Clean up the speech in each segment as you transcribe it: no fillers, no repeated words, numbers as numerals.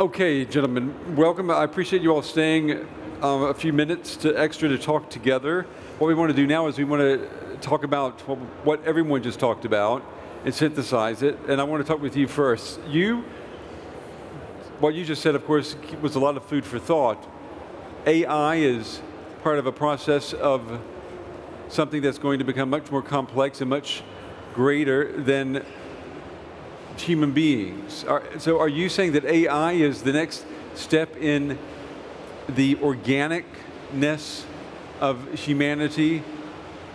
Okay, gentlemen, welcome. I appreciate you all staying a few minutes extra to talk together. What we want to do now is we want to talk about what everyone just talked about and synthesize it. And I want to talk with you first. What you just said, of course, was a lot of food for thought. AI is part of a process of something that's going to become much more complex and much greater than human beings. So are you saying that AI is the next step in the organicness of humanity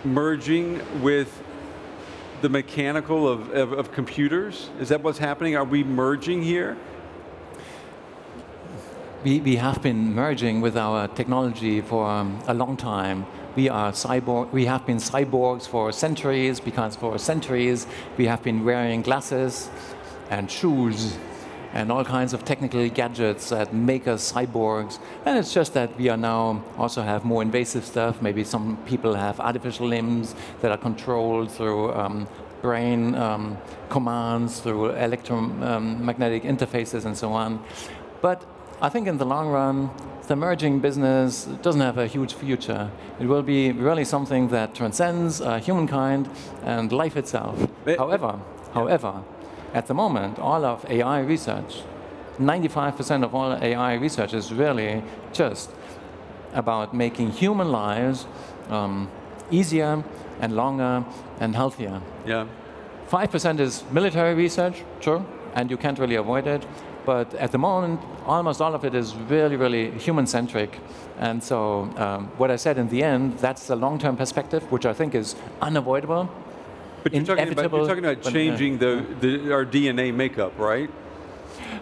merging with the mechanical of computers? Is that what's happening? Are we merging here? We have been merging with our technology for a long time. We have been cyborgs for centuries, because for centuries we have been wearing glasses and shoes and all kinds of technical gadgets that make us cyborgs. And it's just that we are now also have more invasive stuff. Maybe some people have artificial limbs that are controlled through brain commands, through electromagnetic interfaces and so on. But I think in the long run, the merging business doesn't have a huge future. It will be really something that transcends humankind and life itself. However, at the moment, all of AI research, 95% of all AI research is really just about making human lives easier and longer and healthier. Yeah. 5% is military research, sure, and you can't really avoid it. But at the moment, almost all of it is really, really human-centric. And so what I said in the end, that's the long-term perspective, which I think is unavoidable. But you're talking about changing our DNA makeup, right?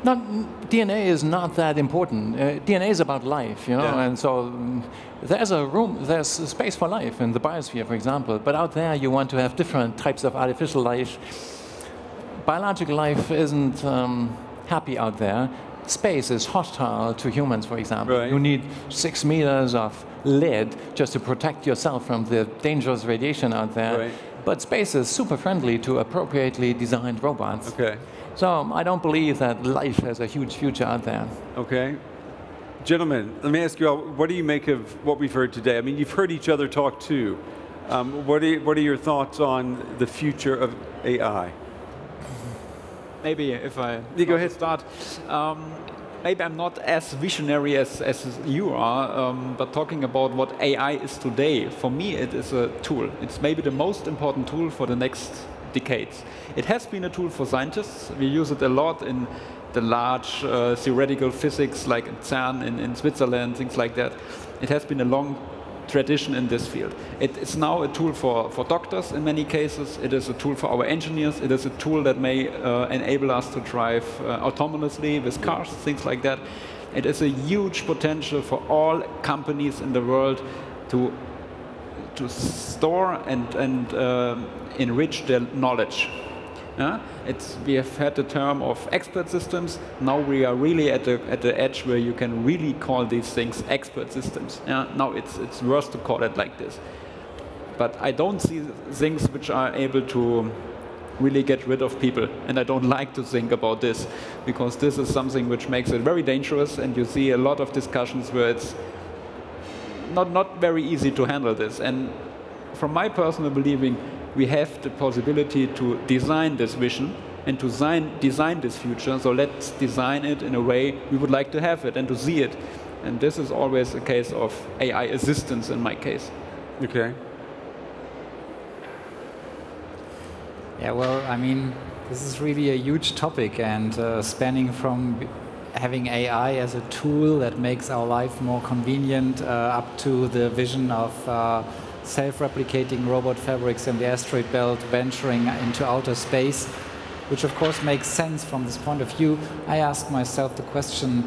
DNA is not that important. DNA is about life, you know, Yeah. and so there's a space for life in the biosphere, for example. But out there, you want to have different types of artificial life. Biological life isn't happy out there. Space is hostile to humans, for example. Right. You need 6 meters of lead just to protect yourself from the dangerous radiation out there. Right. But space is super friendly to appropriately designed robots. Okay. So I don't believe that life has a huge future out there. Okay. Gentlemen, let me ask you all, what do you make of what we've heard today? I mean, you've heard each other talk too. What are your thoughts on the future of AI? Maybe if I go ahead. Start. Maybe I'm not as visionary as you are, but talking about what AI is today, for me it is a tool. It's maybe the most important tool for the next decades. It has been a tool for scientists. We use it a lot in the large theoretical physics, like in CERN in Switzerland, things like that. It has been a long tradition in this field. It's now a tool for doctors in many cases. It is a tool for our engineers. It is a tool that may enable us to drive autonomously with cars, things like that. It is a huge potential for all companies in the world to store and enrich their knowledge. We have had the term of expert systems. Now we are really at the edge where you can really call these things expert systems. Now it's worse to call it like this. But I don't see things which are able to really get rid of people. And I don't like to think about this, because this is something which makes it very dangerous, and you see a lot of discussions where it's not very easy to handle this. And from my personal believing, we have the possibility to design this vision and to design this future. So let's design it in a way we would like to have it and to see it. And this is always a case of AI assistance in my case. Okay. Yeah, well, I mean, this is really a huge topic, and spanning from having AI as a tool that makes our life more convenient up to the vision of self-replicating robot fabrics in the asteroid belt venturing into outer space, which of course makes sense from this point of view. I ask myself the question,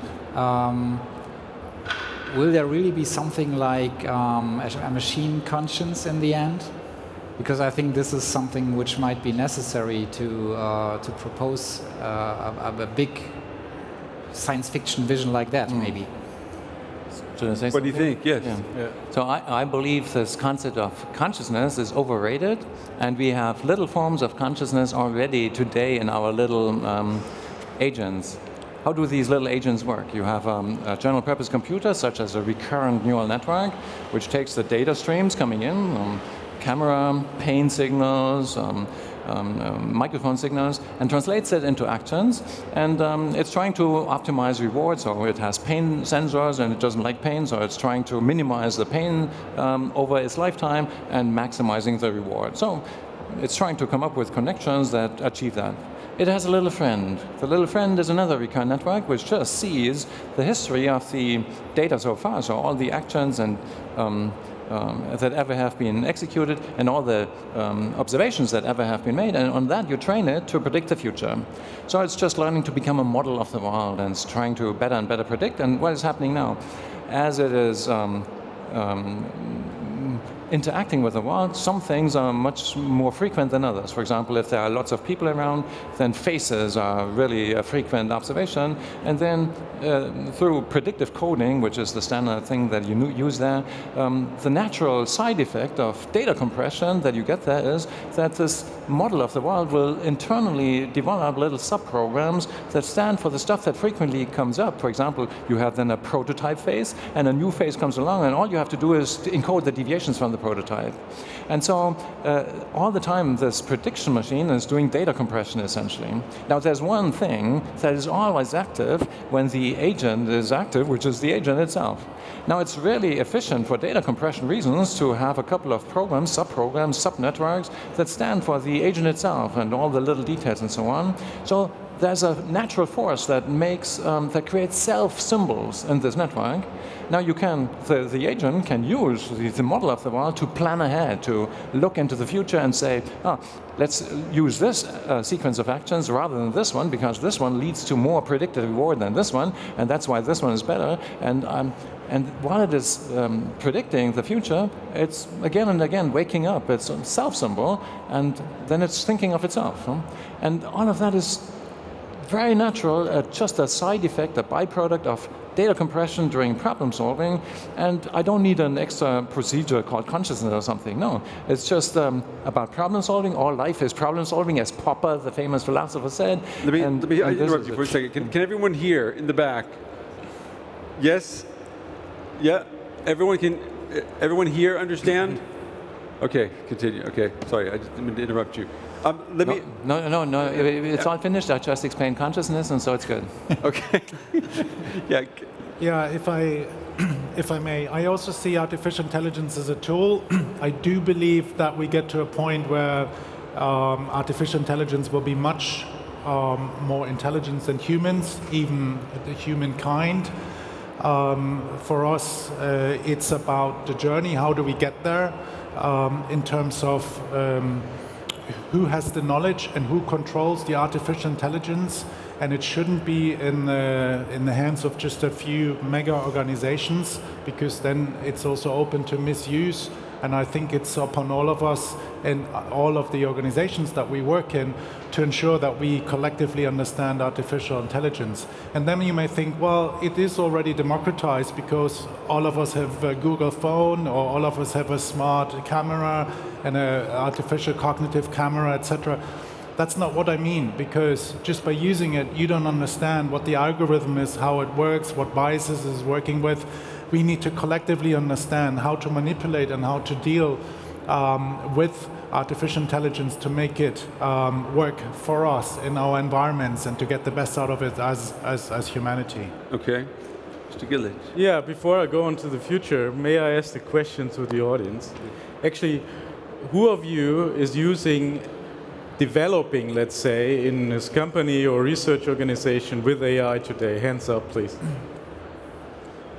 will there really be something like a machine conscience in the end? Because I think this is something which might be necessary to propose a big science fiction vision like that, maybe. What do you think? Yes. Yeah. So I believe this concept of consciousness is overrated, and we have little forms of consciousness already today in our little agents. how do these little agents work? You have a general purpose computer, such as a recurrent neural network, which takes the data streams coming in, camera, pain signals, microphone signals, and translates it into actions. And it's trying to optimize rewards, or it has pain sensors and it doesn't like pain, so it's trying to minimize the pain over its lifetime and maximizing the reward. So it's trying to come up with connections that achieve that. It has a little friend. The little friend is another recurrent network which just sees the history of the data so far, so all the actions and that ever have been executed and all the observations that ever have been made, and on that you train it to predict the future. So it's just learning to become a model of the world, and it's trying to better and better predict. And what is happening now? As it is interacting with the world, some things are much more frequent than others. For example, if there are lots of people around, then faces are really a frequent observation. And then through predictive coding, which is the standard thing that you use there, the natural side effect of data compression that you get there is that this model of the world will internally develop little subprograms that stand for the stuff that frequently comes up. For example, you have then a prototype phase, and a new phase comes along, and all you have to do is to encode the deviations from the prototype. And so all the time this prediction machine is doing data compression essentially. Now there's one thing that is always active when the agent is active, which is the agent itself. Now it's really efficient for data compression reasons to have a couple of programs, subprograms, subnetworks that stand for the agent itself and all the little details and so on. So there's a natural force that makes that creates self symbols in this network. Now you can, the agent can use the model of the world to plan ahead, to look into the future and say, let's use this sequence of actions rather than this one, because this one leads to more predicted reward than this one, and that's why this one is better. And while it is predicting the future, it's again and again waking up. It's a self-symbol, and then it's thinking of itself. And all of that is very natural, just a side effect, a byproduct of data compression during problem solving, and I don't need an extra procedure called consciousness or something. No, it's just about problem solving. All life is problem solving, as Popper, the famous philosopher, said. Let me interrupt you for a second. Can everyone here in the back? Yes? Yeah? Everyone here understand? Okay, continue. Okay, sorry, I just didn't mean to interrupt you. No, it's all finished. I just explained consciousness, and so it's good. Okay. Yeah. Yeah, if I may, I also see artificial intelligence as a tool. I do believe that we get to a point where artificial intelligence will be much more intelligent than humans, even the humankind. For us, it's about the journey. How do we get there in terms of who has the knowledge and who controls the artificial intelligence, and it shouldn't be in the hands of just a few mega organizations, because then it's also open to misuse. And I think it's upon all of us and all of the organizations that we work in to ensure that we collectively understand artificial intelligence. And then you may think, well, it is already democratized because all of us have a Google phone, or all of us have a smart camera and an artificial cognitive camera, etc. That's not what I mean, because just by using it, you don't understand what the algorithm is, how it works, what biases it's working with. We need to collectively understand how to manipulate and how to deal with artificial intelligence to make it work for us in our environments and to get the best out of it as humanity. Okay. Mr. Gillich. Yeah, before I go on to the future, may I ask the question to the audience? Actually, who of you is developing, let's say, in this company or research organization with AI today? Hands up, please.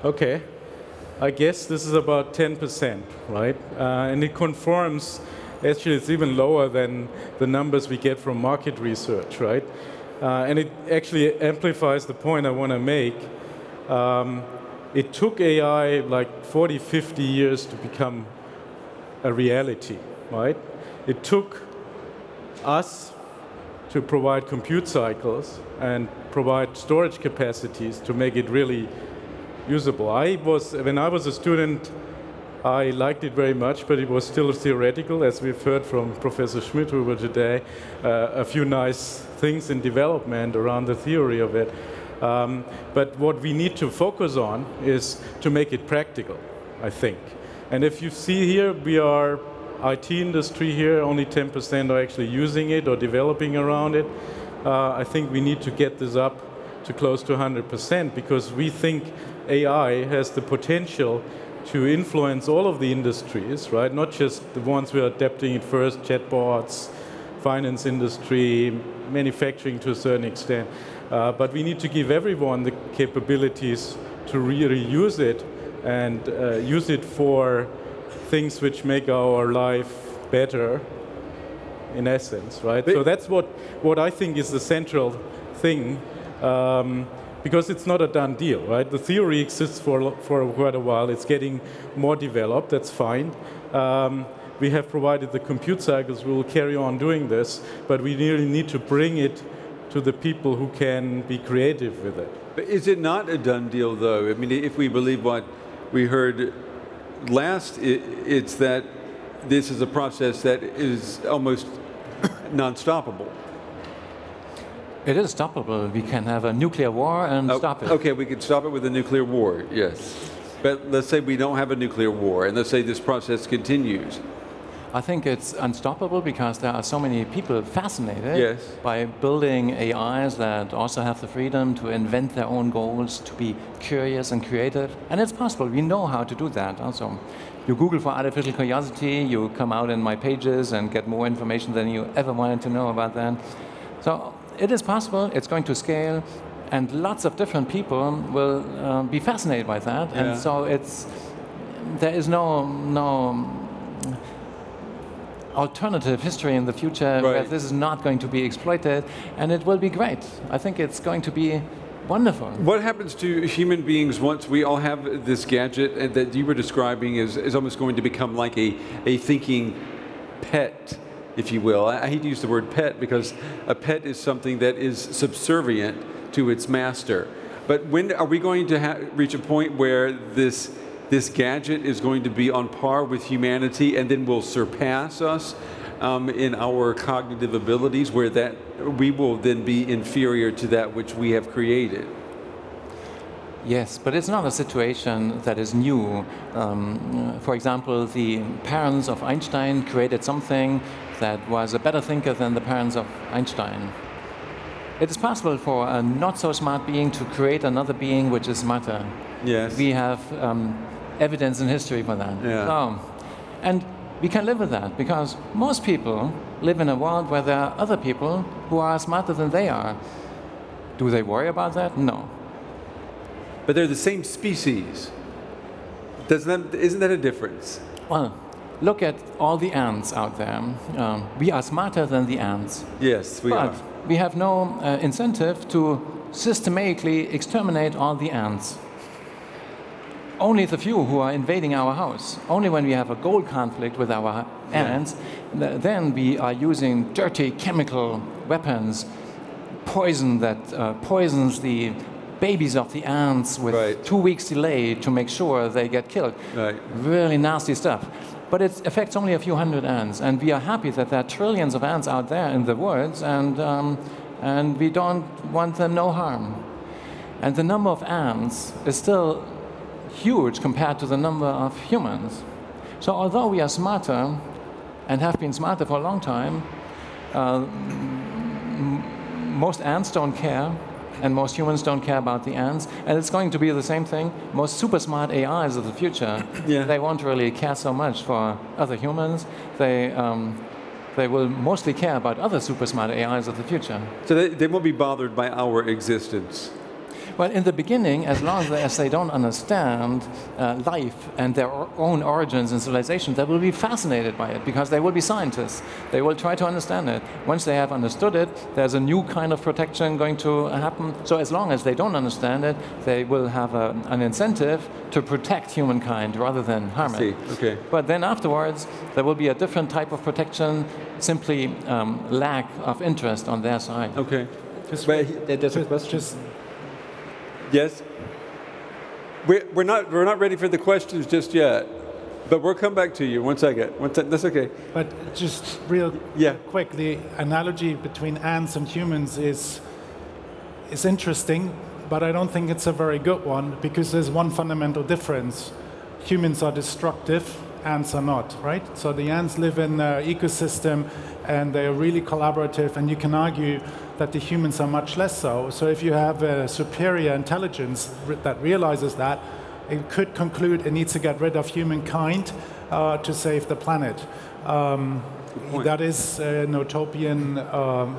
Okay. I guess this is about 10%, right? And it conforms, actually it's even lower than the numbers we get from market research, right? And it actually amplifies the point I want to make. It took AI like 40, 50 years to become a reality, right? It took us to provide compute cycles and provide storage capacities to make it really usable. When I was a student, I liked it very much, but it was still theoretical, as we've heard from Professor Schmidhuber today, a few nice things in development around the theory of it. But what we need to focus on is to make it practical, I think. And if you see here, we are IT industry here, only 10% are actually using it or developing around it. I think we need to get this up to close to 100% because we think AI has the potential to influence all of the industries, right? Not just the ones we are adapting it first, chatbots, finance industry, manufacturing to a certain extent. But we need to give everyone the capabilities to really use it and use it for things which make our life better, in essence, right? So that's what I think is the central thing, because it's not a done deal, right? The theory exists for quite a while. It's getting more developed. That's fine. We have provided the compute cycles. We will carry on doing this, but we really need to bring it to the people who can be creative with it. But is it not a done deal, though? I mean, if we believe what we heard last, it's that this is a process that is almost non-stoppable. It is stoppable. We can have a nuclear war and stop it. Okay, we could stop it with a nuclear war, yes. But let's say we don't have a nuclear war, and let's say this process continues. I think it's unstoppable because there are so many people fascinated by building AIs that also have the freedom to invent their own goals, to be curious and creative. And it's possible. We know how to do that also. You Google for artificial curiosity, you come out in my pages and get more information than you ever wanted to know about that. So it is possible. It's going to scale. And lots of different people will be fascinated by that. Yeah. And so there is no alternative history in the future where this is not going to be exploited, and it will be great. I think it's going to be wonderful. What happens to human beings once we all have this gadget that you were describing is almost going to become like a thinking pet, if you will? I hate to use the word pet because a pet is something that is subservient to its master. But when are we going to reach a point where this gadget is going to be on par with humanity and then will surpass us in our cognitive abilities, where that we will then be inferior to that which we have created? Yes, but it's not a situation that is new. For example, the parents of Einstein created something that was a better thinker than the parents of Einstein. It is possible for a not so smart being to create another being which is smarter. Yes. We have evidence in history for that. Yeah. So, and we can live with that because most people live in a world where there are other people who are smarter than they are. Do they worry about that? No. But they're the same species. Isn't that a difference? Well, look at all the ants out there. We are smarter than the ants. Yes, we are. But we have no incentive to systematically exterminate all the ants. Only the few who are invading our house. Only when we have a goal conflict with our ants, then we are using dirty chemical weapons, poison that poisons the babies of the ants with 2 weeks delay to make sure they get killed. Right. Really nasty stuff. But it affects only a few hundred ants, and we are happy that there are trillions of ants out there in the woods, and we don't want them no harm. And the number of ants is still huge compared to the number of humans. So although we are smarter and have been smarter for a long time, most ants don't care, and most humans don't care about the ants. And it's going to be the same thing. Most super smart AIs of the future, they won't really care so much for other humans. They will mostly care about other super smart AIs of the future. So they won't be bothered by our existence. Well, in the beginning, as long as they don't understand life and their own origins and civilization, they will be fascinated by it because they will be scientists. They will try to understand it. Once they have understood it, there's a new kind of protection going to happen. So as long as they don't understand it, they will have an incentive to protect humankind rather than harm it. Okay. But then afterwards, there will be a different type of protection, simply lack of interest on their side. Okay. There's a question. Yes? We're not ready for the questions just yet, but we'll come back to you. One second. That's okay. But just real quick, the analogy between ants and humans is interesting but I don't think it's a very good one because there's one fundamental difference. Humans are destructive, ants are not, right? So the ants live in an ecosystem and they're really collaborative, and you can argue that the humans are much less so. So if you have a superior intelligence that realizes that, it could conclude it needs to get rid of humankind to save the planet. That is an utopian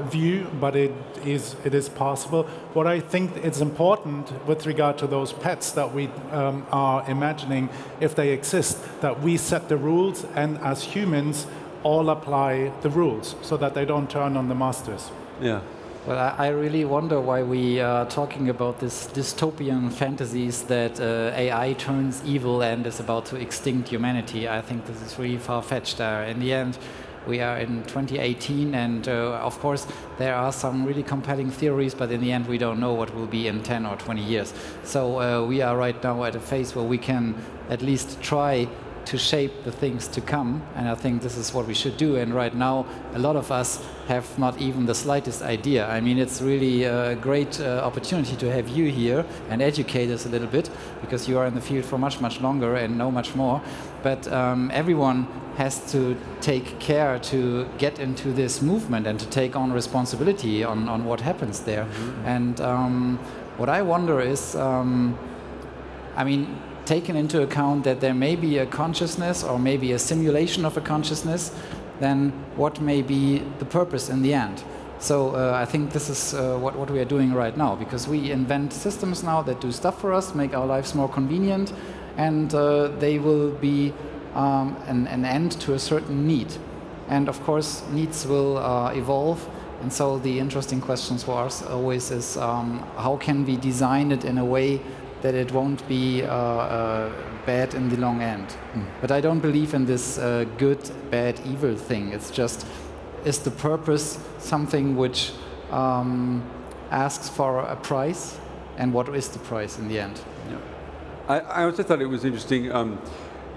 view, but it is possible. What I think is important with regard to those pets that we are imagining, if they exist, that we set the rules and as humans all apply the rules so that they don't turn on the masters. Yeah. Well, I really wonder why we are talking about this dystopian fantasies that AI turns evil and is about to extinct humanity. I think this is really far-fetched. In the end, we are in 2018, and of course, there are some really compelling theories, but in the end, we don't know what will be in 10 or 20 years. So we are right now at a phase where we can at least try to shape the things to come, and I think this is what we should do. And right now, a lot of us have not even the slightest idea. I mean, it's really a great opportunity to have you here and educate us a little bit, because you are in the field for much, much longer and know much more. But everyone has to take care to get into this movement and to take on responsibility on what happens there. Mm-hmm. And what I wonder is, I mean, taken into account that there may be a consciousness or maybe a simulation of a consciousness, then what may be the purpose in the end? So I think this is what we are doing right now, because we invent systems now that do stuff for us, make our lives more convenient, and they will be an end to a certain need. And of course, needs will evolve. And so the interesting questions for us always is how can we design it in a way that it won't be bad in the long end. But I don't believe in this good, bad, evil thing. It's just, is the purpose something which asks for a price, and what is the price in the end? Yeah. I also thought it was interesting.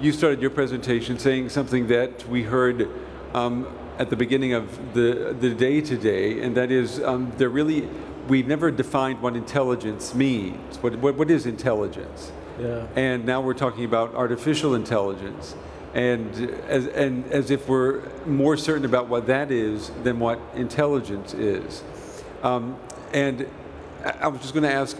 You started your presentation saying something that we heard at the beginning of the day today, and that is we've never defined what intelligence means. What is intelligence? Yeah. And now we're talking about artificial intelligence, and as if we're more certain about what that is than what intelligence is. And I was just going to ask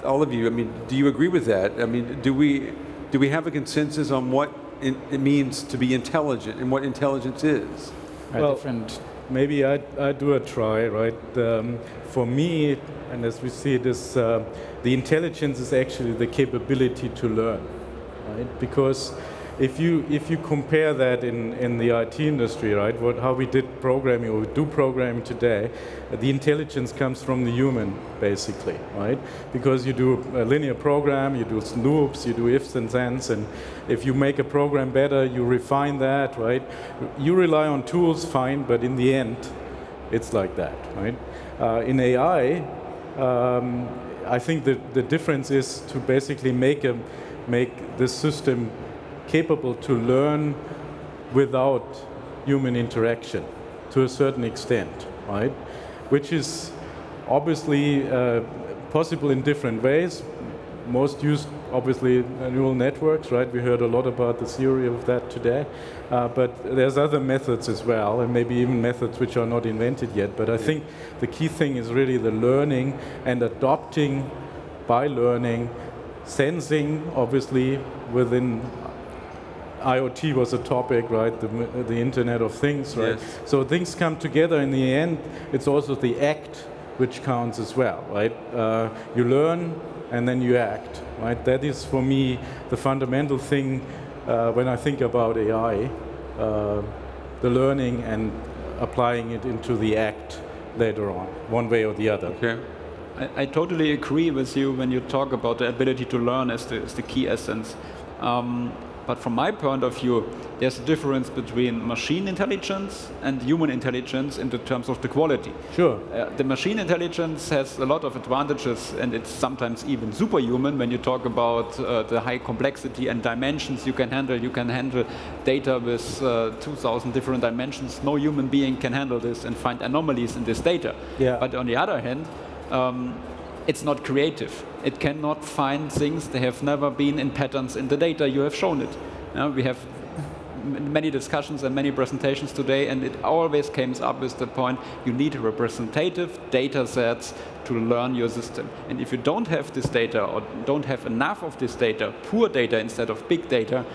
all of you. I mean, do you agree with that? I mean, do we have a consensus on what it means to be intelligent and what intelligence is? Well, maybe I do a try, right? For me, and as we see this, the intelligence is actually the capability to learn, right? Because if you compare that in the IT industry, right, how we did programming or we do programming today, the intelligence comes from the human, basically, right? Because you do a linear program, you do loops, you do ifs and thens, and if you make a program better, you refine that, right? You rely on tools, fine, but in the end, it's like that, right? In AI, I think the difference is to basically make this system capable to learn without human interaction to a certain extent, right? Which is obviously possible in different ways. Most use, obviously, neural networks, right? We heard a lot about the theory of that today. But there's other methods as well, and maybe even methods which are not invented yet. But I think the key thing is really the learning and adopting by learning, sensing, obviously, within IoT was a topic, right? The Internet of Things, right? Yes. So things come together in the end. It's also the act which counts as well, right? You learn and then you act, right? That is, for me, the fundamental thing when I think about AI, the learning and applying it into the act later on, one way or the other. Okay. I totally agree with you when you talk about the ability to learn as the key essence. But from my point of view, there's a difference between machine intelligence and human intelligence in the terms of the quality. Sure. The machine intelligence has a lot of advantages, and it's sometimes even superhuman when you talk about the high complexity and dimensions you can handle. You can handle data with 2,000 different dimensions. No human being can handle this and find anomalies in this data. Yeah. But on the other hand, it's not creative. It cannot find things that have never been in patterns in the data you have shown it. We have many discussions and many presentations today, and it always comes up with the point you need representative data sets to learn your system. And if you don't have this data or don't have enough of this data, poor data instead of big data,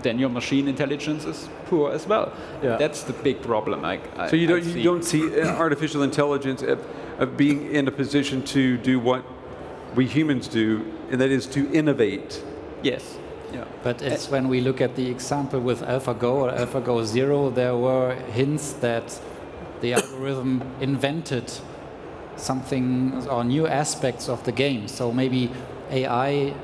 then your machine intelligence is poor as well. Yeah. That's the big problem. So you don't see artificial intelligence of being in a position to do what we humans do, and that is to innovate. Yes. Yeah. But it's when we look at the example with AlphaGo or AlphaGo Zero, there were hints that the algorithm invented something or new aspects of the game. So maybe AI,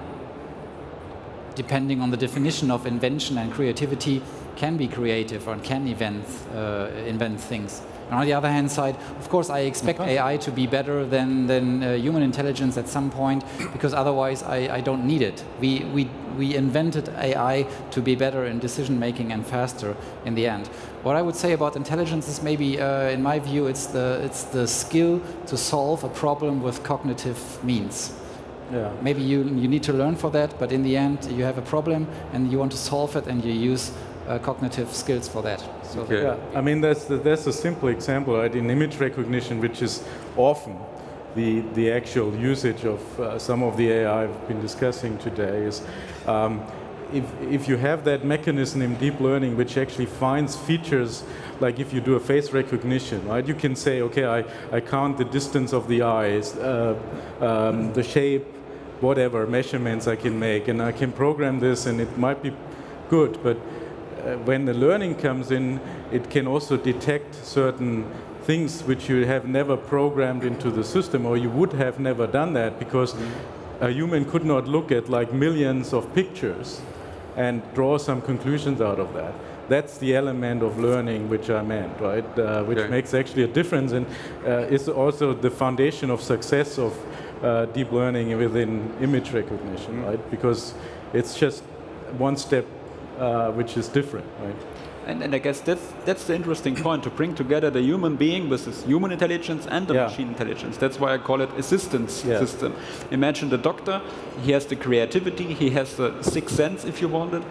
depending on the definition of invention and creativity, can be creative or can invent things. And on the other hand side, of course, I expect AI to be better than human intelligence at some point, because otherwise I don't need it. We invented AI to be better in decision making and faster in the end. What I would say about intelligence is maybe, in my view, it's the skill to solve a problem with cognitive means. Yeah. Maybe you need to learn for that, but in the end you have a problem and you want to solve it, and you use cognitive skills for that. So Okay. Yeah, I mean that's a simple example, right? In image recognition, which is often the actual usage of some of the AI I've been discussing today, is if you have that mechanism in deep learning which actually finds features, like if you do a face recognition, right? You can say, okay, I count the distance of the eyes, the shape, whatever measurements I can make, and I can program this, and it might be good, but when the learning comes in, it can also detect certain things which you have never programmed into the system, or you would have never done that, because a human could not look at like millions of pictures and draw some conclusions out of that. That's the element of learning which I meant, right? Which makes actually a difference, and is also the foundation of success of deep learning within image recognition, right? Because it's just one step which is different, right? And I guess that's the interesting point, to bring together the human being with his human intelligence and the machine intelligence. That's why I call it assistance system. Imagine the doctor, he has the creativity, he has the sixth sense, if you want it,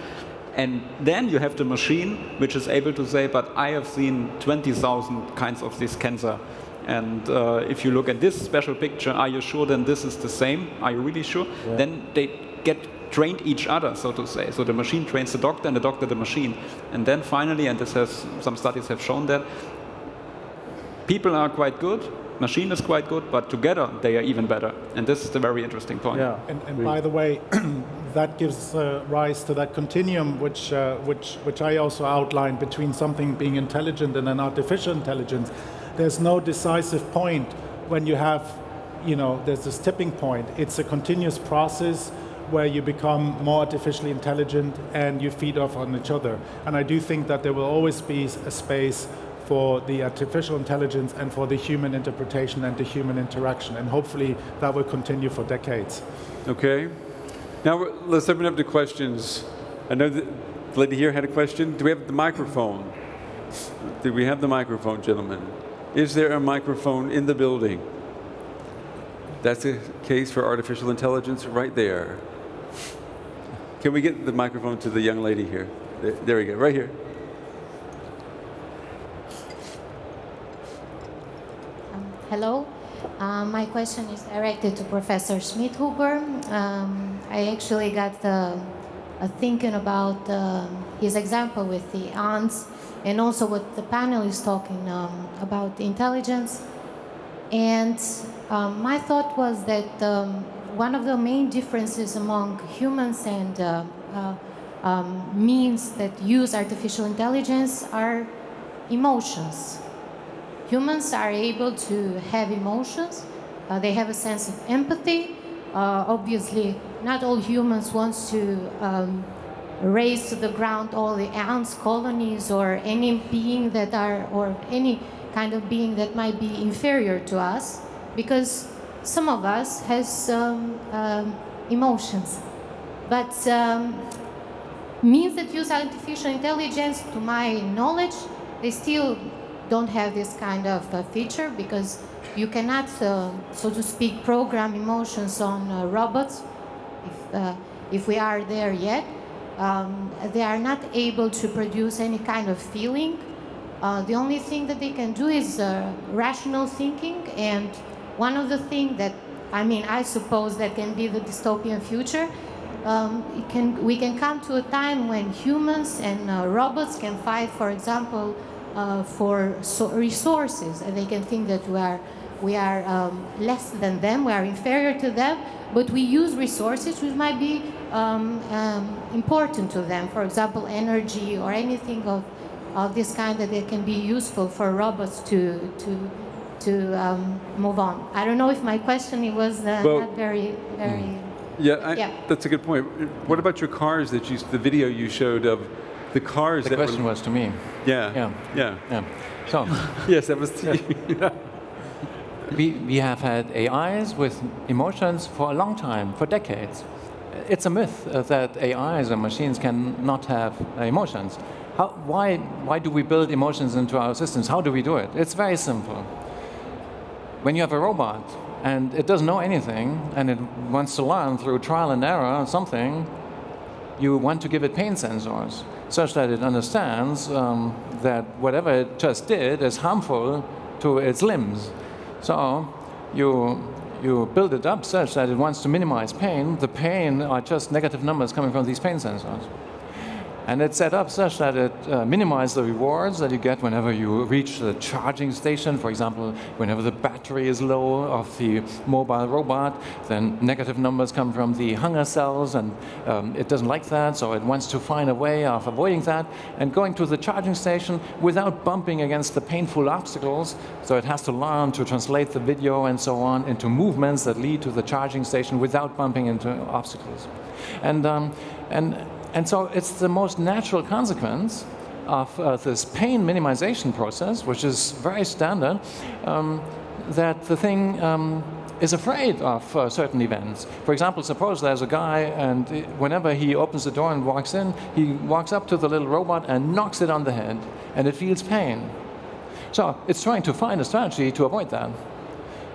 and then you have the machine which is able to say, but I have seen 20,000 kinds of this cancer. And if you look at this special picture, are you sure then this is the same? Are you really sure? Yeah. Then they get trained each other, so to say. So the machine trains the doctor and the doctor the machine. And then finally, and some studies have shown that, people are quite good, machine is quite good, but together they are even better. And this is the very interesting point. Yeah. And by the way, that gives rise to that continuum which I also outlined between something being intelligent and an artificial intelligence. There's no decisive point when you have, there's this tipping point. It's a continuous process where you become more artificially intelligent and you feed off on each other. And I do think that there will always be a space for the artificial intelligence and for the human interpretation and the human interaction. And hopefully that will continue for decades. Okay. Now let's open up to questions. I know that the lady here had a question. Do we have the microphone? Do we have the microphone, gentlemen? Is there a microphone in the building? That's a case for artificial intelligence right there. Can we get the microphone to the young lady here? There we go, right here. Hello. My question is directed to Professor Schmidhuber. I actually got thinking about his example with the ants, and also what the panel is talking about intelligence. And my thought was that one of the main differences among humans and means that use artificial intelligence are emotions. Humans are able to have emotions. They have a sense of empathy. Obviously, not all humans want to raise to the ground all the ants colonies or any being that are, or any kind of being that might be inferior to us, because some of us has emotions. But means that use artificial intelligence, to my knowledge, they still don't have this kind of feature, because you cannot, so to speak, program emotions on robots. If we are there yet, they are not able to produce any kind of feeling. The only thing that they can do is rational thinking, and one of the things that, I suppose that can be the dystopian future. We can come to a time when humans and robots can fight, for example, for resources, and they can think that we are less than them, we are inferior to them, but we use resources which might be important to them. For example, energy or anything of this kind that it can be useful for robots to move on. I don't know if my question was not very. Yeah, that's a good point. What about your cars the video you showed of the cars? The question was to me. Yeah. So yes, that was to you. we have had AIs with emotions for a long time, for decades. It's a myth that AIs or machines cannot have emotions. Why do we build emotions into our systems? How do we do it? It's very simple. When you have a robot and it doesn't know anything and it wants to learn through trial and error or something, you want to give it pain sensors such that it understands that whatever it just did is harmful to its limbs. So you build it up such that it wants to minimize pain. The pain are just negative numbers coming from these pain sensors. And it's set up such that it minimizes the rewards that you get whenever you reach the charging station. For example, whenever the battery is low of the mobile robot, then negative numbers come from the hunger cells, and it doesn't like that, so it wants to find a way of avoiding that and going to the charging station without bumping against the painful obstacles. So it has to learn to translate the video and so on into movements that lead to the charging station without bumping into obstacles. And so it's the most natural consequence of this pain minimization process, which is very standard, that the thing is afraid of certain events. For example, suppose there's a guy and whenever he opens the door and walks in, he walks up to the little robot and knocks it on the head, and it feels pain. So it's trying to find a strategy to avoid that.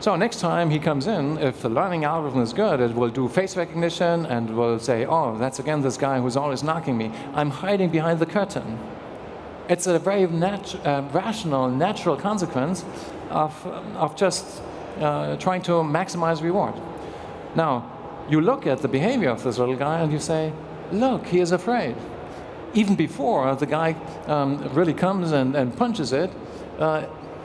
So next time he comes in, if the learning algorithm is good, it will do face recognition and will say, oh, that's again this guy who's always knocking me. I'm hiding behind the curtain. It's a very rational, natural consequence of just trying to maximize reward. Now, you look at the behavior of this little guy and you say, look, he is afraid. Even before the guy really comes and punches it,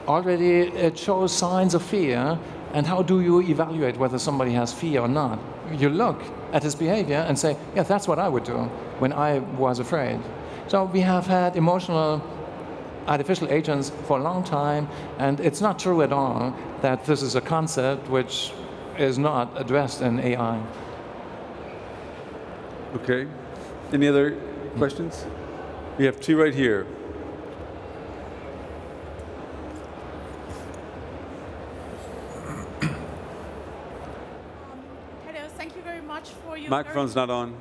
already it shows signs of fear. And how do you evaluate whether somebody has fear or not? You look at his behavior and say, yeah, that's what I would do when I was afraid. So we have had emotional artificial agents for a long time, and it's not true at all that this is a concept which is not addressed in AI. Okay. Any other questions? We have two right here. Microphone's not on.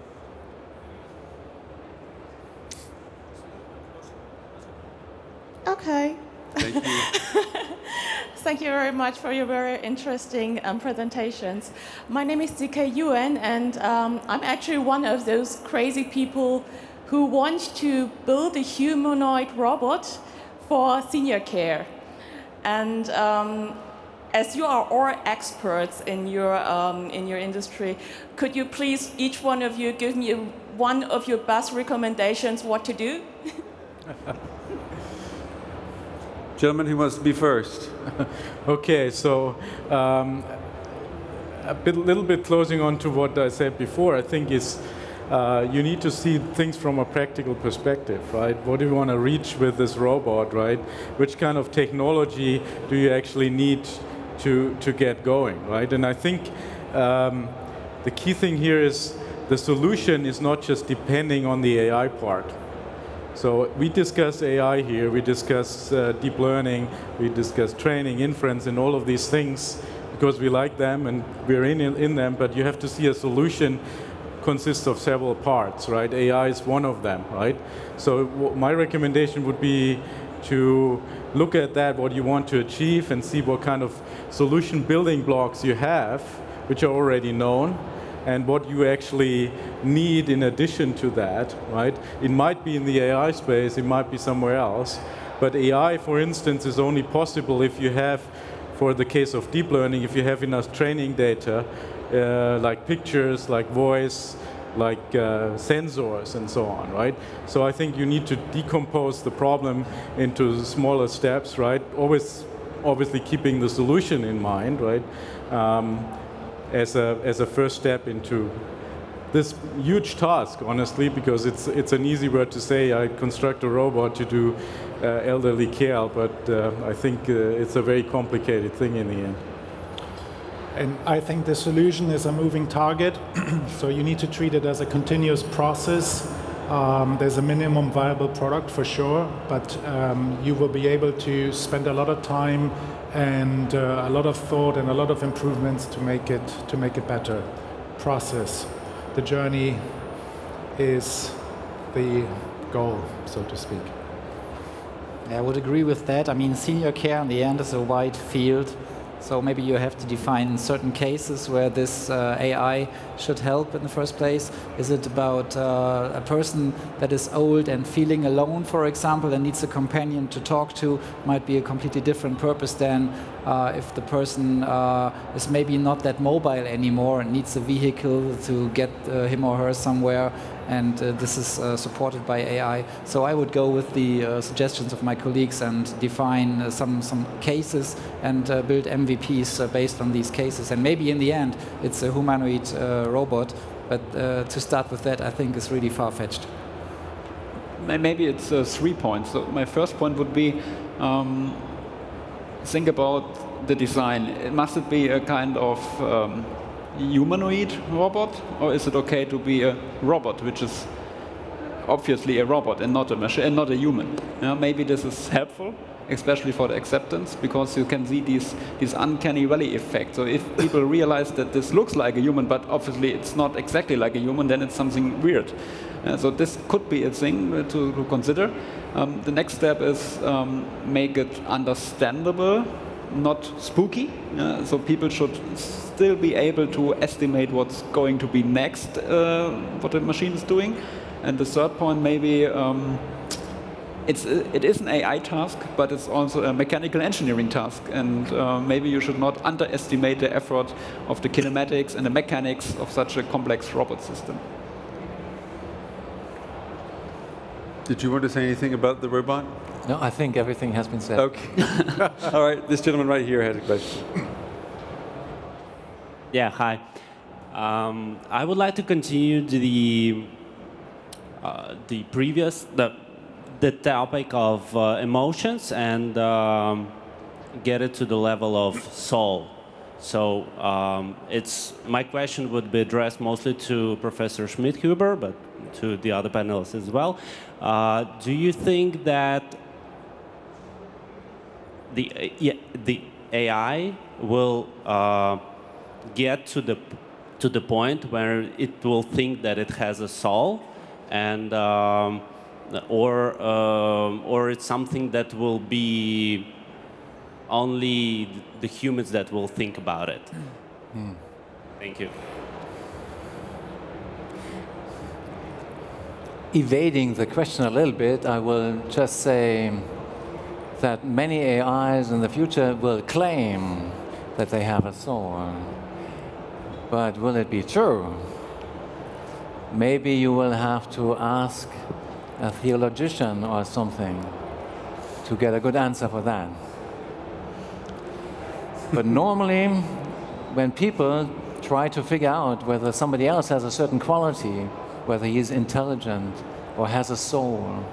Okay. Thank you. Thank you very much for your very interesting presentations. My name is DK Yuen, and I'm actually one of those crazy people who want to build a humanoid robot for senior care. And as you are all experts in your industry, could you please, each one of you, give me one of your best recommendations what to do? Gentleman who wants to be first. Okay, so little bit closing on to what I said before, I think is you need to see things from a practical perspective, right? What do you want to reach with this robot, right? Which kind of technology do you actually need to get going, right? And I think the key thing here is the solution is not just depending on the AI part. So we discuss AI here, we discuss deep learning, we discuss training, inference, and all of these things because we like them and we're in them, but you have to see a solution consists of several parts, right? AI is one of them, right? So my recommendation would be to look at that, what you want to achieve, and see what kind of solution building blocks you have, which are already known, and what you actually need in addition to that, right? It might be in the AI space, it might be somewhere else, but AI, for instance, is only possible if you have, for the case of deep learning, if you have enough training data, like pictures, like voice, like sensors and so on, right? So I think you need to decompose the problem into smaller steps, right? Always, obviously keeping the solution in mind, right? As a first step into this huge task, honestly, because it's an easy word to say, I construct a robot to do elderly care, but I think it's a very complicated thing in the end. And I think the solution is a moving target, so you need to treat it as a continuous process. There's a minimum viable product for sure, but you will be able to spend a lot of time and a lot of thought and a lot of improvements to make it better. Process. The journey is the goal, so to speak. I would agree with that. I mean, senior care in the end is a wide field. So maybe you have to define certain cases where this AI should help in the first place. Is it about a person that is old and feeling alone, for example, and needs a companion to talk to? Might be a completely different purpose than if the person is maybe not that mobile anymore and needs a vehicle to get him or her somewhere, and this is supported by AI. So I would go with the suggestions of my colleagues and define some cases and build MVPs based on these cases. And maybe in the end, it's a humanoid robot, but to start with that, I think is really far-fetched. Maybe it's 3 points. So my first point would be, think about the design. Must it be a kind of humanoid robot, or is it okay to be a robot which is obviously a robot and not a machine and not a human? Maybe this is helpful, especially for the acceptance, because you can see these uncanny valley effects. So if people realize that this looks like a human, but obviously it's not exactly like a human, then it's something weird. So this could be a thing to consider. The next step is make it understandable, not spooky. So people should still be able to estimate what's going to be next, what the machine is doing. And the third point, maybe it is an AI task, but it's also a mechanical engineering task. And maybe you should not underestimate the effort of the kinematics and the mechanics of such a complex robot system. Did you want to say anything about the robot? No, I think everything has been said. Okay. All right, this gentleman right here had a question. Yeah, hi. I would like to continue the previous the topic of emotions and get it to the level of soul. So my question would be addressed mostly to Professor Schmidhuber, but to the other panelists as well. Do you think that the AI will get to the point where it will think that it has a soul, and or it's something that will be only the humans that will think about it? Thank you. Evading the question a little bit, I will just say that many AIs in the future will claim that they have a soul. But will it be true? Maybe you will have to ask a theologian or something to get a good answer for that. But normally, when people try to figure out whether somebody else has a certain quality, whether he is intelligent or has a soul,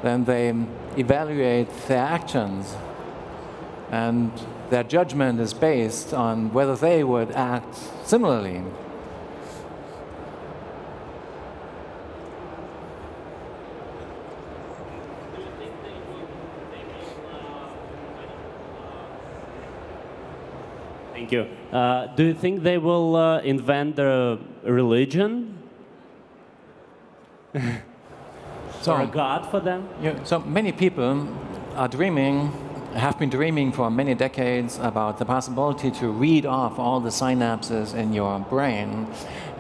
then they evaluate their actions, and their judgment is based on whether they would act similarly. Thank you. Do you think they will invent a religion? Or a God for them? So many people have been dreaming for many decades about the possibility to read off all the synapses in your brain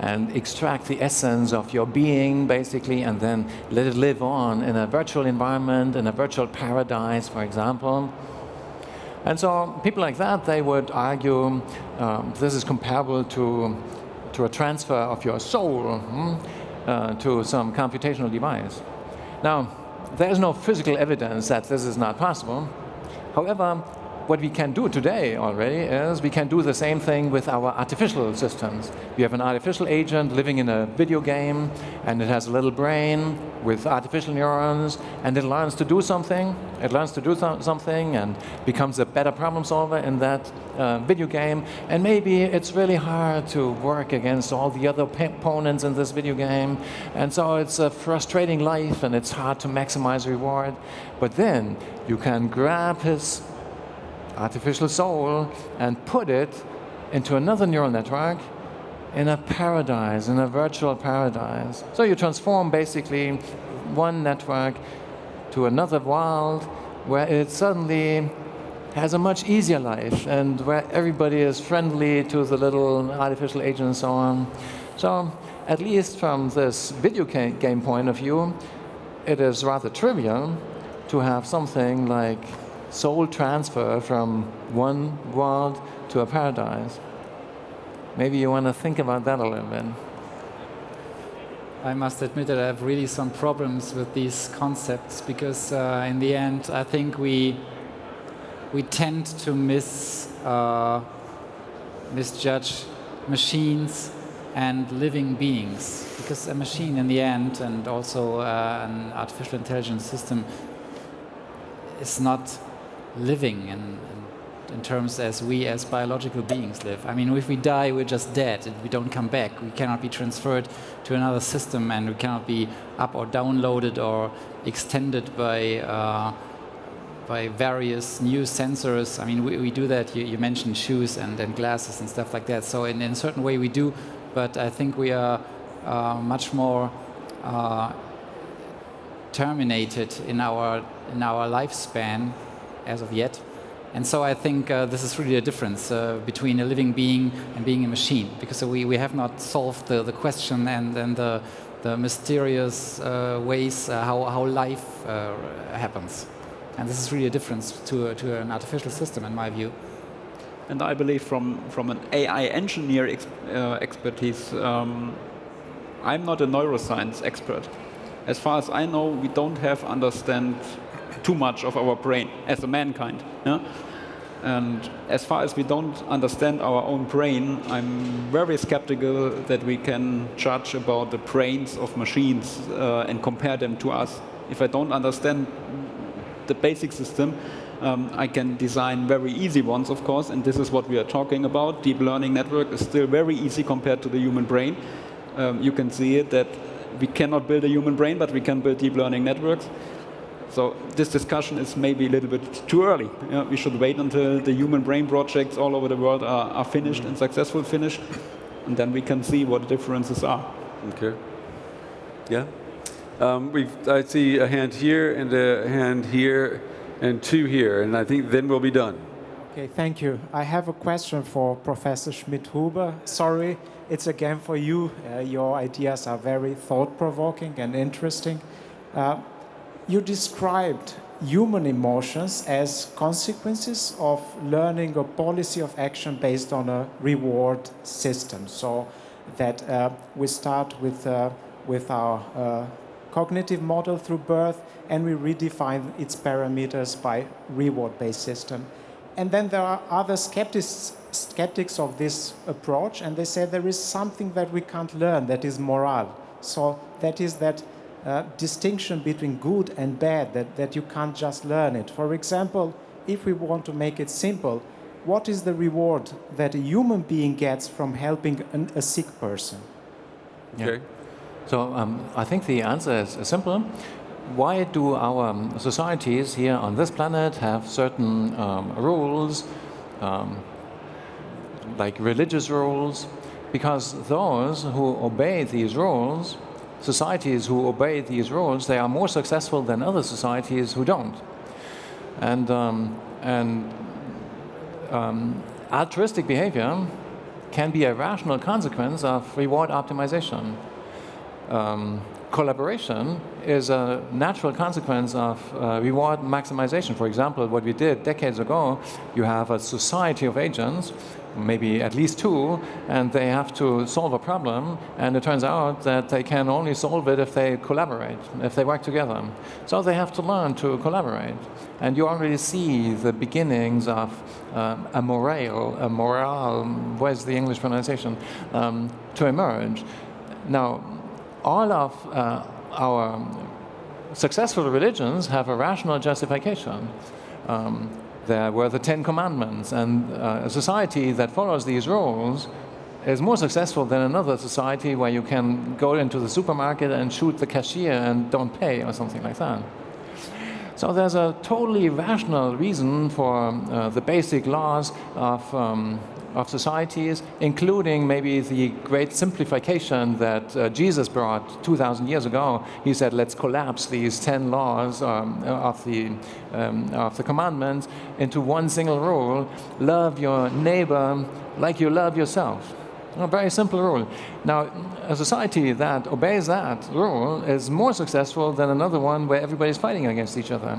and extract the essence of your being, basically, and then let it live on in a virtual environment, in a virtual paradise, for example. And so people like that, they would argue this is comparable to a transfer of your soul to some computational device. Now, there is no physical evidence that this is not possible. However, what we can do today already is we can do the same thing with our artificial systems. We have an artificial agent living in a video game, and it has a little brain with artificial neurons, and it learns to do something. It learns to do something and becomes a better problem solver in that video game. And maybe it's really hard to work against all the other opponents in this video game. And so it's a frustrating life, and it's hard to maximize reward. But then you can grab his artificial soul and put it into another neural network in a paradise, in a virtual paradise. So you transform basically one network to another world where it suddenly has a much easier life and where everybody is friendly to the little artificial agent and so on. So at least from this video game point of view, it is rather trivial to have something like soul transfer from one world to a paradise. Maybe you want to think about that a little bit. I must admit that I have really some problems with these concepts because in the end I think we tend to misjudge machines and living beings, because a machine in the end, and also an artificial intelligence system, is not living in terms as we as biological beings live. I mean, if we die, we're just dead and we don't come back. We cannot be transferred to another system, and we cannot be up or downloaded or extended by various new sensors. I mean, we do that. You mentioned shoes and glasses and stuff like that. So in a certain way we do, but I think we are much more terminated in our lifespan as of yet. And so I think this is really a difference between a living being and being a machine, because we have not solved the question and the mysterious ways how life happens. And this is really a difference to an artificial system, in my view. And I believe from an AI engineer expertise, I'm not a neuroscience expert. As far as I know, we don't have understand too much of our brain as a mankind. Yeah? And as far as we don't understand our own brain, I'm very skeptical that we can judge about the brains of machines and compare them to us. If I don't understand the basic system, I can design very easy ones, of course, and this is what we are talking about. Deep learning network is still very easy compared to the human brain. You can see it that we cannot build a human brain, but we can build deep learning networks. So this discussion is maybe a little bit too early. We should wait until the human brain projects all over the world are finished and successfully finished, and then we can see what the differences are. Okay. Yeah? I see a hand here and a hand here and two here, and I think then we'll be done. Okay, thank you. I have a question for Professor Schmidhuber. Sorry, it's again for you. Your ideas are very thought-provoking and interesting. You described human emotions as consequences of learning a policy of action based on a reward system. So that we start with our cognitive model through birth, and we redefine its parameters by reward-based system. And then there are other skeptics of this approach, and they say there is something that we can't learn, that is morale. So that is that distinction between good and bad, that you can't just learn it. For example, if we want to make it simple, what is the reward that a human being gets from helping a sick person? Okay. Yeah. So I think the answer is simple. Why do our societies here on this planet have certain rules, like religious rules? Because those who obey these rules, societies who obey these rules, they are more successful than other societies who don't. And altruistic behavior can be a rational consequence of reward optimization. Collaboration is a natural consequence of reward maximization. For example, what we did decades ago, you have a society of agents, maybe at least two, and they have to solve a problem, and it turns out that they can only solve it if they collaborate, if they work together. So they have to learn to collaborate. And you already see the beginnings of a morale, where's the English pronunciation, to emerge. Now, all of our successful religions have a rational justification. There were the 10 Commandments, and a society that follows these rules is more successful than another society where you can go into the supermarket and shoot the cashier and don't pay or something like that. So there's a totally rational reason for the basic laws of societies, including maybe the great simplification that Jesus brought 2,000 years ago. He said, let's collapse these 10 laws of the commandments into one single rule: love your neighbor like you love yourself. A very simple rule. Now, a society that obeys that rule is more successful than another one where everybody's fighting against each other.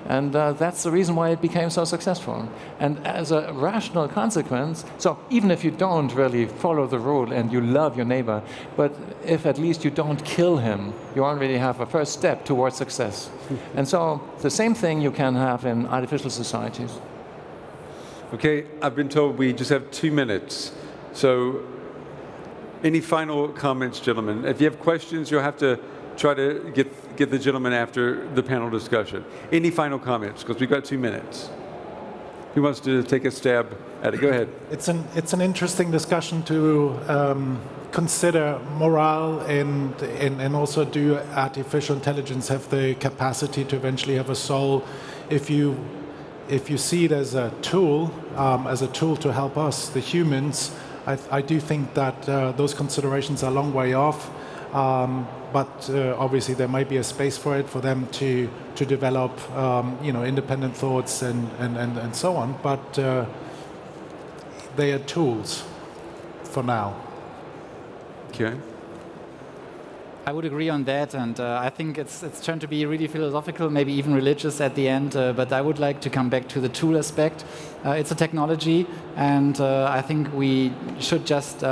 And that's the reason why it became so successful. And as a rational consequence, so even if you don't really follow the rule and you love your neighbor, but if at least you don't kill him, you already have a first step towards success. And so the same thing you can have in artificial societies. Okay, I've been told we just have 2 minutes. So any final comments, gentlemen? If you have questions, you'll have to try to get the gentleman after the panel discussion. Any final comments? Because we've got 2 minutes. Who wants to take a stab at it? Go ahead. It's an interesting discussion to consider morale and also do artificial intelligence have the capacity to eventually have a soul. If you see it as a tool to help us, the humans, I do think that those considerations are a long way off, but obviously there might be a space for it, for them to develop independent thoughts and so on, but they are tools for now. Okay. I would agree on that, and I think it's turned to be really philosophical, maybe even religious at the end, but I would like to come back to the tool aspect. It's a technology, and I think we should just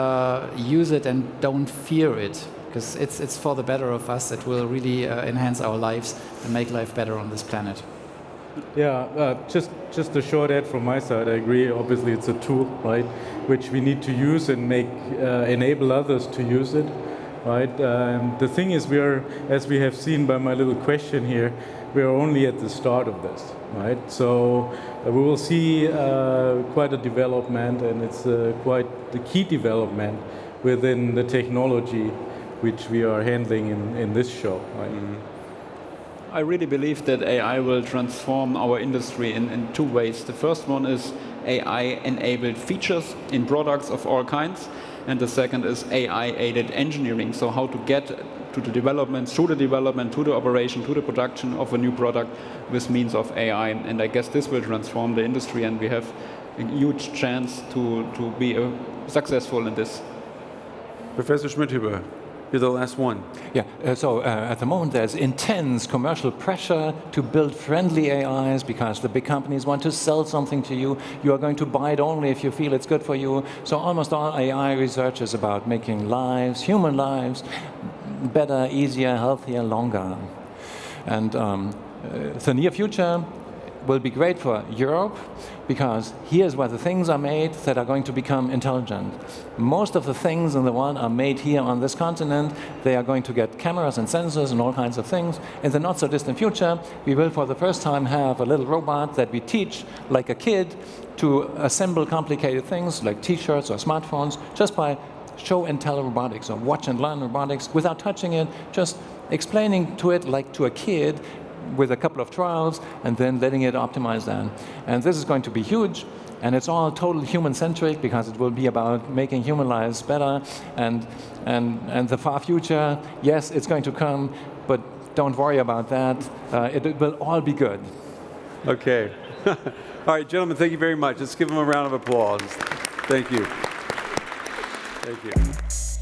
use it and don't fear it, because it's for the better of us. It will really enhance our lives and make life better on this planet. Yeah, just a short add from my side. I agree. Obviously, it's a tool, right, which we need to use and enable others to use it. Right. The thing is, as we have seen by my little question here, we are only at the start of this, right? So we will see quite a development, and it's quite the key development within the technology which we are handling in this show. Right? I really believe that AI will transform our industry in two ways. The first one is AI-enabled features in products of all kinds. And the second is AI-aided engineering, so how to get to the development, through the development, to the operation, to the production of a new product with means of AI. And I guess this will transform the industry, and we have a huge chance to be successful in this. Professor Schmidhuber, you're the last one. Yeah, so at the moment there's intense commercial pressure to build friendly AIs because the big companies want to sell something to you. You are going to buy it only if you feel it's good for you. So almost all AI research is about making lives, human lives, better, easier, healthier, longer. And the near future will be great for Europe, because here's where the things are made that are going to become intelligent. Most of the things in the world are made here on this continent. They are going to get cameras and sensors and all kinds of things. In the not so distant future, we will for the first time have a little robot that we teach, like a kid, to assemble complicated things like t-shirts or smartphones just by show and tell robotics, or watch and learn robotics without touching it, just explaining to it like to a kid with a couple of trials, and then letting it optimize that. And this is going to be huge, and it's all totally human-centric, because it will be about making human lives better, and the far future, yes, it's going to come, but don't worry about that. It will all be good. Okay. All right, gentlemen, thank you very much. Let's give them a round of applause. Thank you. Thank you.